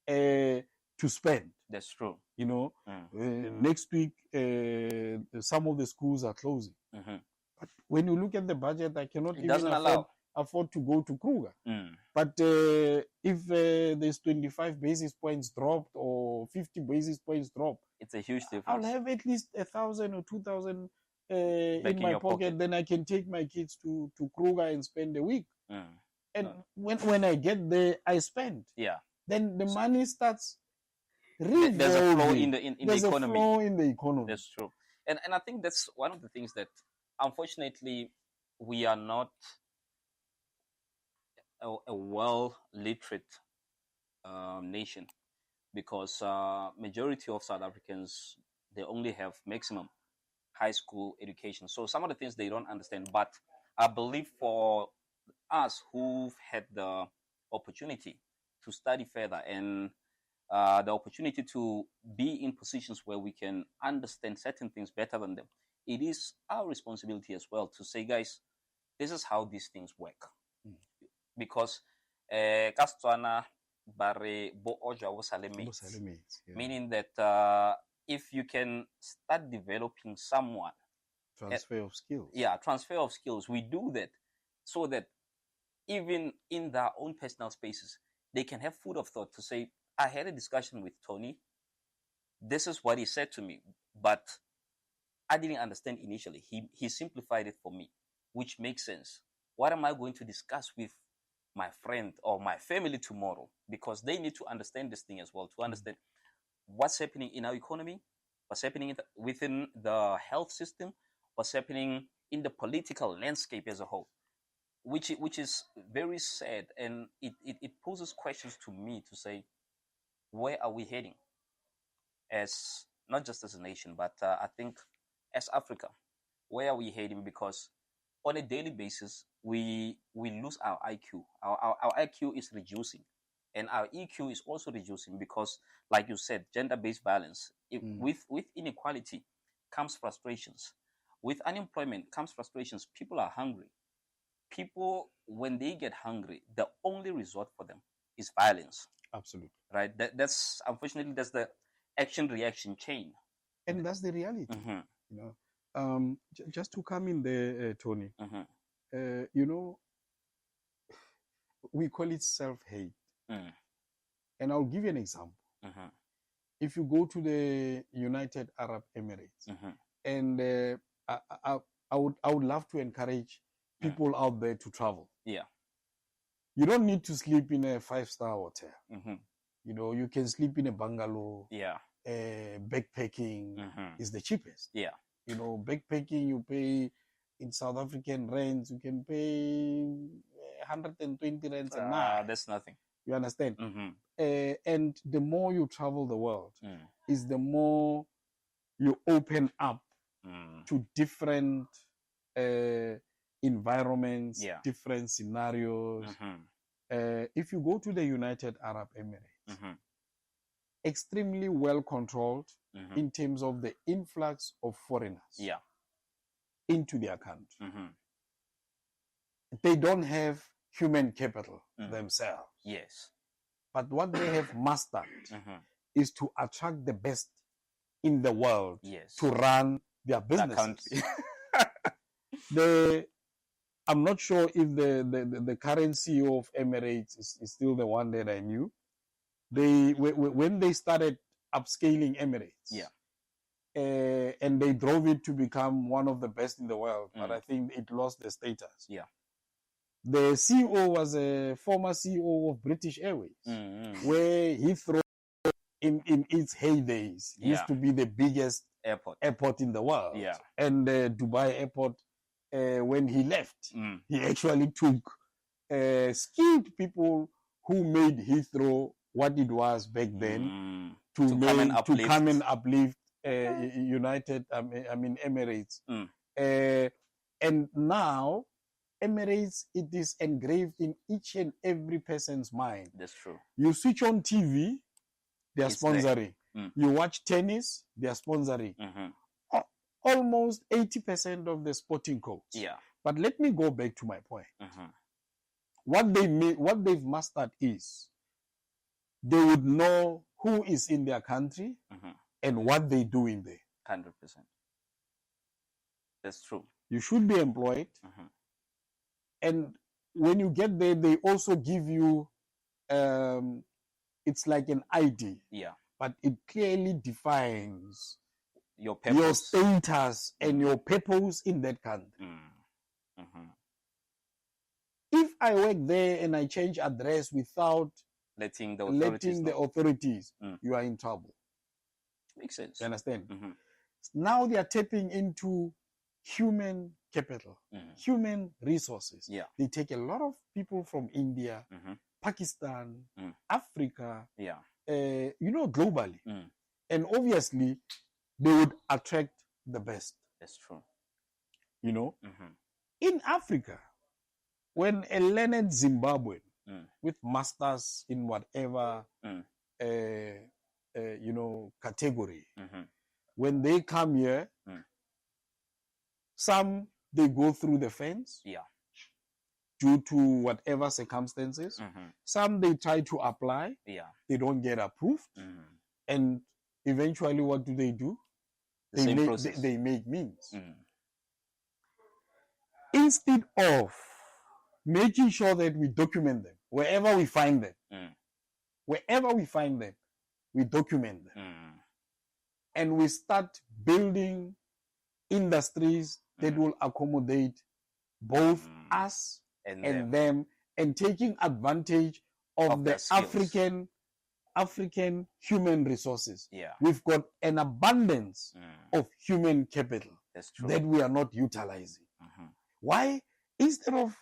to spend. That's true. Next week, some of the schools are closing. But when you look at the budget, I cannot even afford to go to Kruger. But if there's 25 basis points dropped or 50 basis points dropped, it's a huge difference. I'll have at least 1,000 or 2,000 in my pocket. Then I can take my kids to Kruger and spend a week. And when I get there, I spend. Yeah. Then the money starts revolving. There's a flow in the economy. There's a flow in the economy. That's true. And I think that's one of the things that, unfortunately, we are not a well-literate nation, because majority of South Africans, they only have maximum high school education. So some of the things they don't understand. But I believe for us who've had the opportunity to study further and the opportunity to be in positions where we can understand certain things better than them, it is our responsibility as well to say, guys, this is how these things work. Because Kastswana bare bo oja wo sale mates, meaning that if you can start developing someone, transfer of skills. Yeah, transfer of skills. We do that so that even in their own personal spaces, they can have food of thought to say, I had a discussion with Tony. This is what he said to me, but I didn't understand initially. He simplified it for me, which makes sense. What am I going to discuss with my friend or my family tomorrow? Because they need to understand this thing as well, to understand what's happening in our economy, what's happening within the health system, what's happening in the political landscape as a whole, which is very sad. And it poses questions to me to say, where are we heading? As not just as a nation, but I think as Africa, where are we heading? Because on a daily basis, we lose our IQ. Our IQ is reducing, and our EQ is also reducing because, like you said, gender-based violence. With inequality comes frustrations. With unemployment comes frustrations. People are hungry. People, when they get hungry, the only resort for them is violence. Absolutely. Right? That's unfortunately, that's the action-reaction chain. And that's the reality. Just to come in there, Tony, Mm-hmm. We call it self-hate. Mm. And I'll give you an example. Mm-hmm. If you go to the United Arab Emirates, Mm-hmm. and I would love to encourage people out there to travel. Yeah. You don't need to sleep in a 5-star hotel. Mm-hmm. You can sleep in a bungalow. Yeah. Backpacking is the cheapest. Yeah. Backpacking, you pay in South African rents, you can pay 120 rents a night. That's nothing. You understand? Mm-hmm. And the more you travel the world, is the more you open up to different environments, different scenarios. If you go to the United Arab Emirates, extremely well controlled in terms of the influx of foreigners into their country. They don't have human capital themselves. Yes. But what they have mastered is to attract the best in the world to run their businesses. I'm not sure if the current CEO of Emirates is still the one that I knew. When they started upscaling Emirates, and they drove it to become one of the best in the world, but I think it lost the status. The CEO was a former CEO of British Airways, where Heathrow, in its heydays, used to be the biggest airport in the world. And Dubai Airport, when he left, he actually took skilled people who made Heathrow what it was back then to come and uplift Emirates. And now Emirates, it is engraved in each and every person's mind. That's true. You switch on TV, they are sponsoring. You watch tennis, they are sponsoring. Almost 80% of the sporting codes. But let me go back to my point. What they've mastered is they would know who is in their country and what they do in there. 100%. That's true. You should be employed. And when you get there, they also give you, it's like an ID. But it clearly defines your status and your purpose in that country. If I work there and I change address without letting the authorities, you are in trouble. Makes sense. You understand? Now they are tapping into human capital, human resources. They take a lot of people from India, Pakistan, Africa, globally. And obviously, they would attract the best. That's true. In Africa, when a learned Zimbabwean with masters in whatever category, when they come here, some they go through the fence due to whatever circumstances. Some they try to apply, they don't get approved, and eventually what do? They make means. Instead of making sure that we document them wherever we find them, we document them, and we start building industries that will accommodate both us and them, and taking advantage of the African human resources. We've got an abundance of human capital that we are not utilizing. Why? Instead of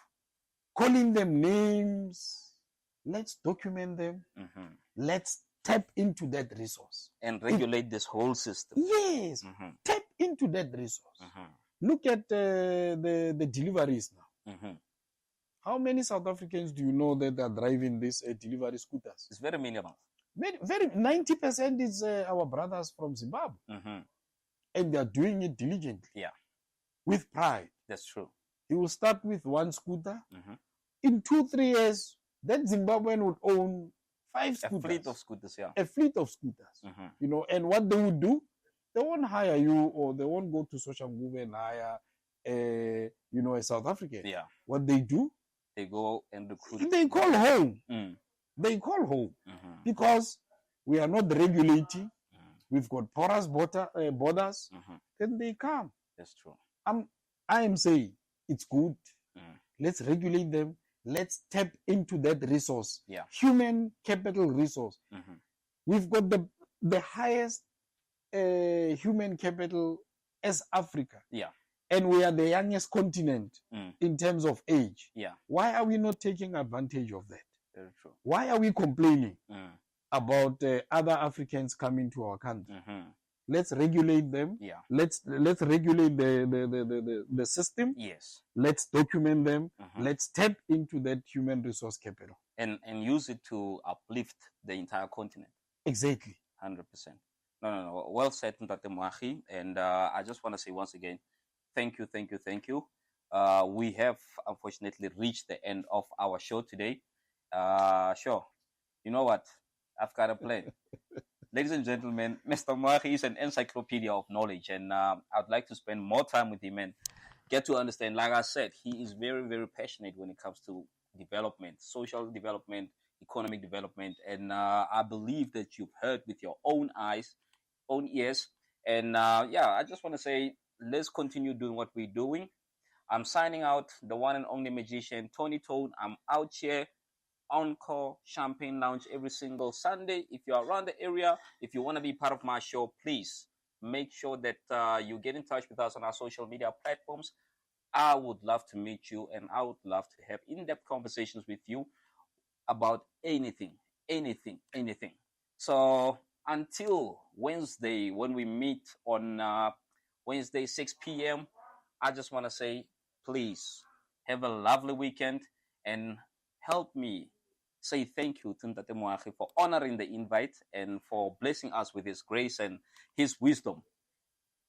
calling them names, let's document them. Let's tap into that resource and regulate this whole system. Yes, tap into that resource. Look at the deliveries now. How many South Africans do you know that are driving these delivery scooters? It's very minimal. Very 90% is our brothers from Zimbabwe, and they are doing it diligently, with pride. That's true. You will start with one scooter. In 2-3 years, that Zimbabwean would own 5 scooters. A fleet of scooters, A fleet of scooters. And what they would do, they won't hire you, or they won't go to Soshanguve and hire, a South African. Yeah. What they do, they go and recruit. They call home. They call home because we are not regulating. We've got porous borders. Then they come. That's true. I am saying it's good. Let's regulate them. Let's tap into that resource. Yeah. Human capital resource. We've got the highest human capital as Africa. Yeah. And we are the youngest continent in terms of age. Yeah. Why are we not taking advantage of that? Very true. Why are we complaining about other Africans coming to our country? Let's regulate them. Yeah. Let's regulate the system. Yes. Let's document them. Let's tap into that human resource capital. And use it to uplift the entire continent. Exactly. 100%. No. Well said, Ntate Moagi. And I just want to say once again, thank you. We have unfortunately reached the end of our show today. Sure. You know what? I've got a plan. Ladies and gentlemen, Mr. Moagi is an encyclopedia of knowledge, and I'd like to spend more time with him and get to understand. Like I said, he is very, very passionate when it comes to development, social development, economic development, and I believe that you've heard with your own eyes, own ears, and I just want to say, let's continue doing what we're doing. I'm signing out, the one and only magician, Tony Tone. I'm out here, Encore Champagne Lounge every single Sunday. If you're around the area, if you want to be part of my show, please make sure that you get in touch with us on our social media platforms. I would love to meet you, and I would love to have in-depth conversations with you about anything. So until Wednesday, when we meet on Wednesday, 6 p.m., I just want to say, please have a lovely weekend and help me say thank you to Ntate Moagi for honoring the invite and for blessing us with his grace and his wisdom.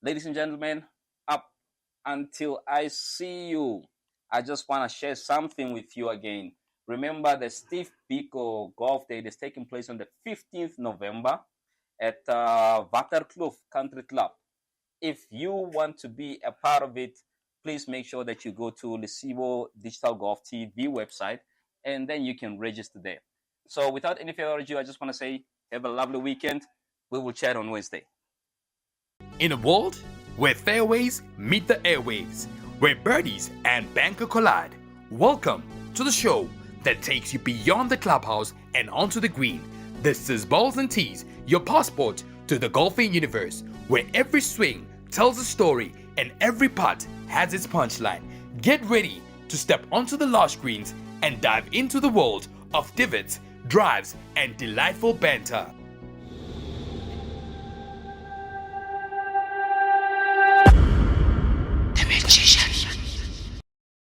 Ladies and gentlemen, up until I see you, I just want to share something with you again. Remember the Steve Biko Golf Day is taking place on the 15th November at Waterkloof Country Club. If you want to be a part of it, please make sure that you go to Lesibo Digital Golf TV website, and then you can register there. So without any further ado, I just want to say, have a lovely weekend. We will chat on Wednesday. In a world where fairways meet the airwaves, where birdies and banker collide, welcome to the show that takes you beyond the clubhouse and onto the green. This is Balls and Tees, your passport to the golfing universe, where every swing tells a story and every putt has its punchline. Get ready to step onto the lush greens and dive into the world of divots, drives, and delightful banter.